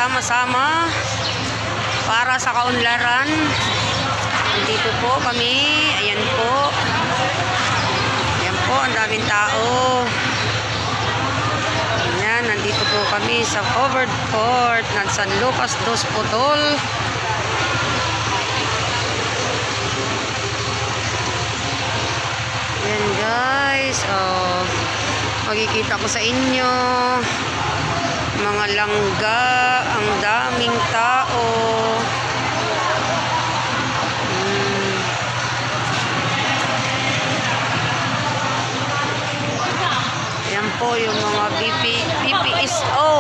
magsama-sama para sa kaunlaran. Dito po kami. Ayan po. Ayan po, ang daming tao. Ayan, nandito po kami sa covered court ng San Lucas dos Potol. Ayan guys, makikita ko sa inyo mga langga, ang daming tao. Ayan po yung mga BPSO.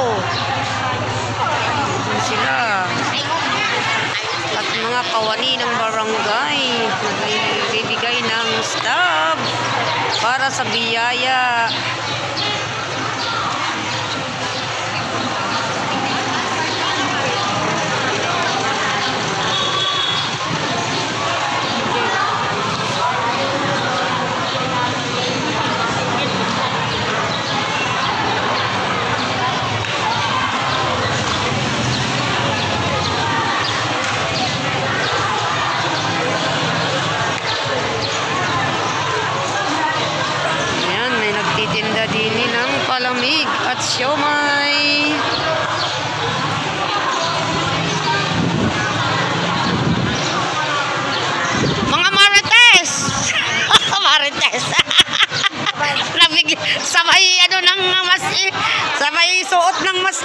Ayan sila. At mga kawani ng barangay nagbibigay ng stab para sa biyaya. Tinda din ng palamig at siomay. Mga marites! Marites! Sabay ano ng mas sabay suot ng mas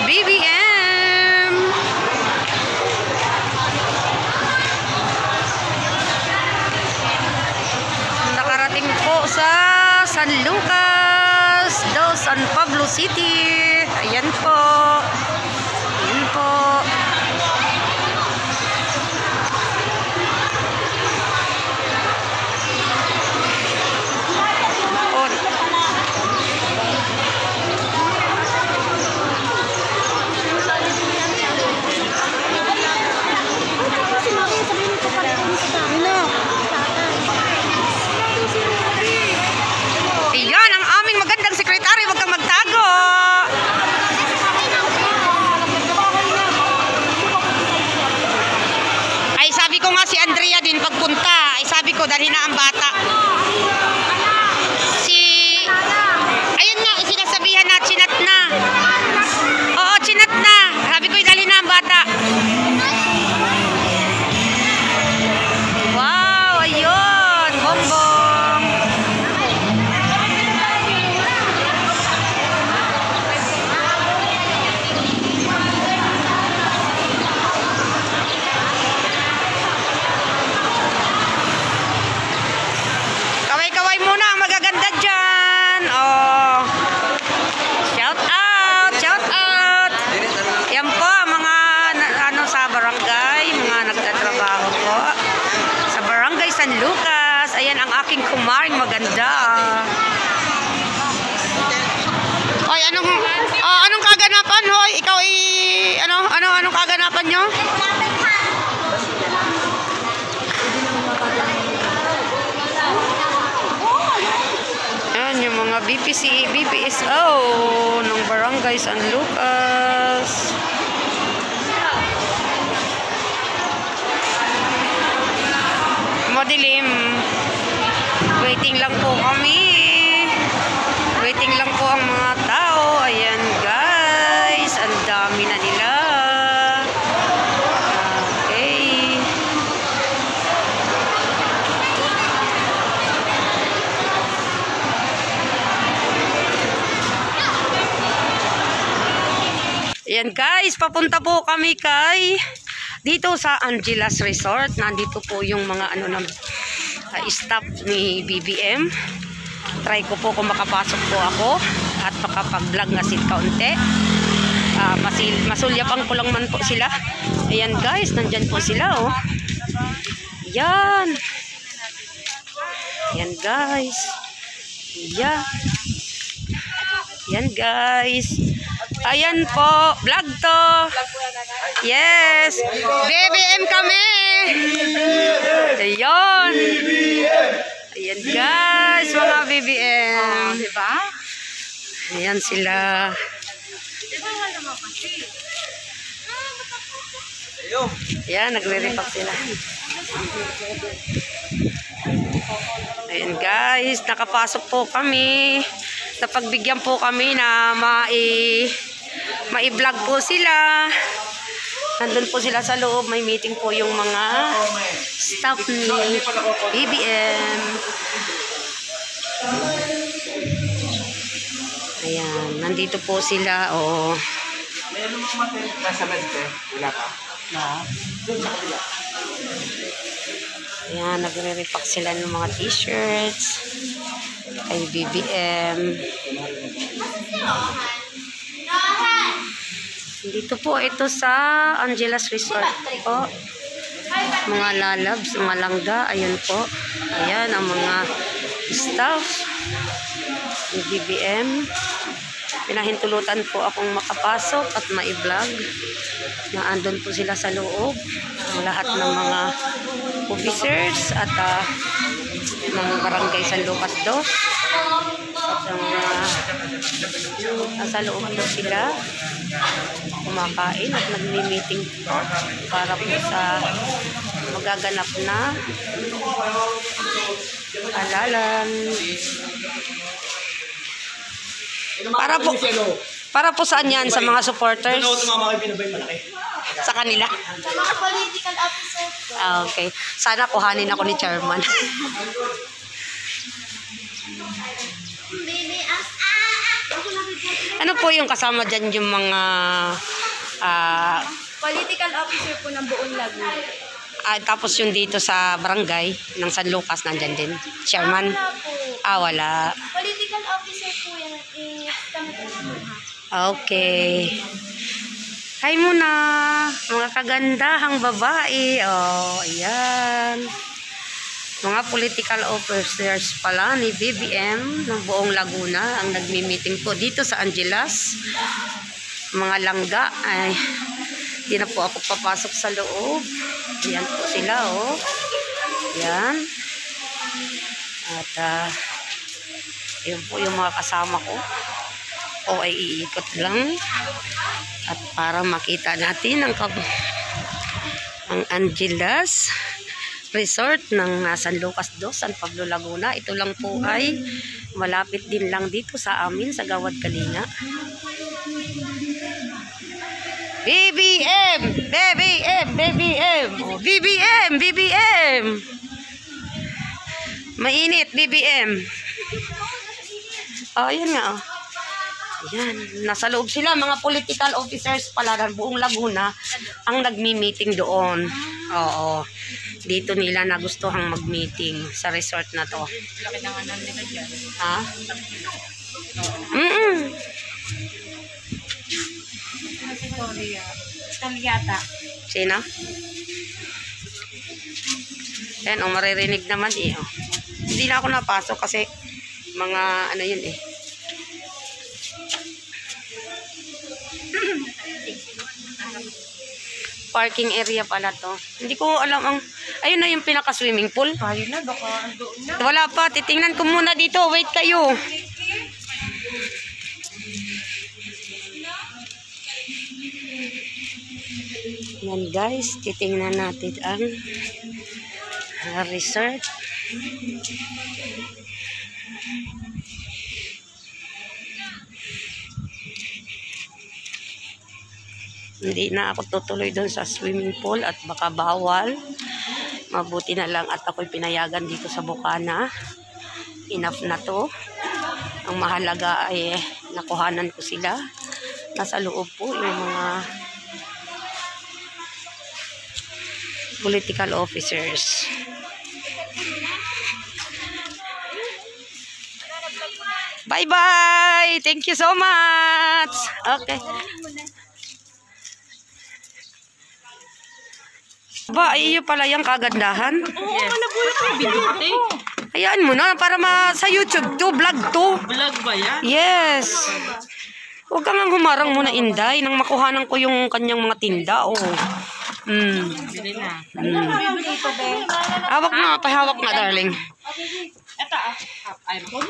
BBM. Nakarating po sa San Lucas do San Pablo City. Ayan po. Ayan po. Iyan ang aming magandang sekretary, wag kang magtago. Ay sabi ko nga si Andrea din pagpunta, ay sabi ko dalhin na ang bata. Ayun nga, sinasabihan na chinat na. Oo, chinat na. Sabi ko dalhin na ang bata. Wow, ayun, bombong. Kaway-kaway muna ang magaganda dyan. Oh. Shout out, shout out. Yan po mga sa barangay, mga nagtatrabaho po sa barangay San Lucas. Ayan ang aking kumaring maganda. Hoy, anong kaganapan, hoy? Ikaw anong kaganapan nyo? Ayan yung mga BPSO ng barangay San Lucas. Madilim. Waiting lang po kami. Waiting lang po ang mga tao. Ayan guys. Ang dami na nila. Okay. Ayan guys. Papunta po kami dito sa Angeles Resort. Nandito po yung mga staff ni BBM. Try ko po kung makapasok po ako at makapag-vlog na kaunti. Masulyapan ko lang man po sila. Ayan guys, nandyan po sila oh. Yan. Yan guys. Yeah. Yan guys. Ayan po. Vlog to. Yes. BBM kami. Ayan. Ayan guys. Mga BBM. Diba? Ayan sila. Ayan. Nagre-repack sila. Ayan guys, nakapasok po kami. Napagbigyan po kami na mai-vlog po sila. Nandun po sila sa loob. May meeting po yung mga staff ni BBM. Ayan, nandito po sila. Oh. Meron mga matin nasa bente. Wala pa. Ayan, nagre-repack sila ng mga t-shirts kay BBM. Dito po ito sa Angelas Resort po. Mga lalabs, mga langga. Ayun po. Ayan ang mga staff ni BBM. Pinahintulutan po akong makapasok at ma-vlog. Naandun po sila sa loob. Ang lahat ng mga officers at ng barangay San Lucas 2. At ang nasa loob po sila kumakain at nagmi-meeting para po sa magaganap na alalan. Para po saan yan? Sa mga supporters? Sa kanila? Sa mga political officer. Okay. Sana kuhanin ako ni chairman. Ano po yung kasama dyan yung mga Political officer po ng buong Laguna. tapos yung dito sa barangay ng San Lucas nandyan din? Chairman? Wala po. Wala. Political officer po yan is Okay. Hi muna, mga kagandahang babae. Oh, ayan. Mga political officers pala ni BBM ng buong Laguna ang nagmi-meeting po dito sa Angelas. Mga langga. Ay, hindi na po ako papasok sa loob. Ayan po sila, oh. Ayan. At, yun po yung mga kasama ko. O ay iikot lang at para makita natin ang Angelas Resort ng San Lucas 2, San Pablo, Laguna. Ito lang po ay malapit din lang dito sa amin sa Gawad Kalinga. BBM! BBM! BBM! Oh, BBM! BBM! Mainit, BBM. Oh, yun nga, oh. Ayan, nasa loob sila, mga political officers pala ng buong Laguna ang nagmi-meeting doon. Oo. Dito nila nagustuhang mag-meeting sa resort na to. Laki ng anan nila dyan. Ha? Si Toria. Toliata. Sino? Ayan, maririnig naman eh. Oh. Hindi na ako napasok kasi mga ano yun eh. Parking area pala to. Hindi ko alam ang... Ayun na yung pinaka-swimming pool. Ayun na, baka doon na. Wala pa. Titingnan ko muna dito. Wait kayo. Yan guys. Titingnan natin ang resort. Hindi na ako tutuloy doon sa swimming pool at baka bawal. Mabuti na lang at ako'y pinayagan dito sa Bukana. Enough na to. Ang mahalaga ay nakuhanan ko sila. Nasa loob po yung mga political officers. Bye-bye! Thank you so much! Okay. Ba, iyo pala yung kagandahan? Oo, wala po ito. Binute. Hayaan mo na para sa YouTube to, vlog to. Vlog ba yan? Yes. Huwag kang humarang muna, Inday, nang makuhanan ko yung kanyang mga tinda. Oh. Bili na. Dito, be. Hawak na, pahawak na, darling. Ito, iPhone.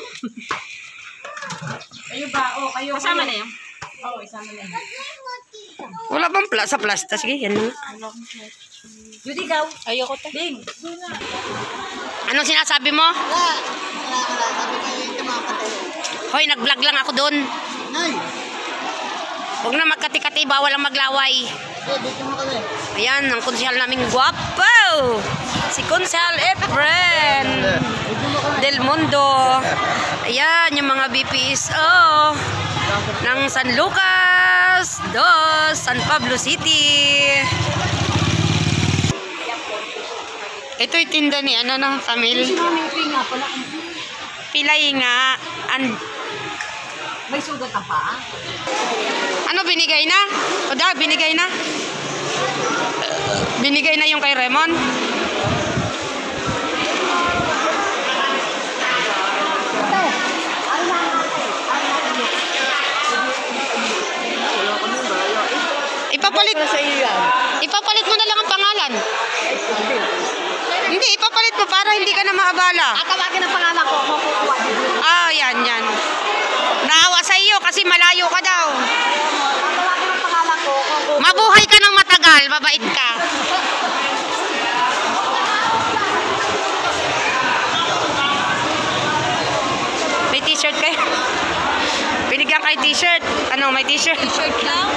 Kayo ba? Kayo. Kasama na yun? Oo, isama na yun. Wala bang sa plasta? Sige, yan na. Judy, gaw. Ayoko to. Ding. Anong sinasabi mo? Hoy, nag-vlog lang ako doon. Huwag na magkati-kati, bawal ang maglaway. Ayan, ang konsehal naming guwapo. Si Konsehal Efren Del Mundo. Ayan, yung mga BPSO ng San Lucas, San Pablo City. Ito yung tinda ni Camille. Pilay nga. May sugat na pa? Ano, binigay na? O da, binigay na? Binigay na yung kay Raymond? Ipapalit mo na lang ang pangalan. Hindi, ipapalit mo para hindi ka na maabala. Tawagin ang pangalan ko. Makukuha dito. Yan. Naawa sa iyo kasi malayo ka daw. Tawagin ang pangalan ko. Mabuhay ka ng matagal, mabait ka. May t-shirt kayo? Binigyan kayo t-shirt? Ano, may t-shirt? Shirt lang?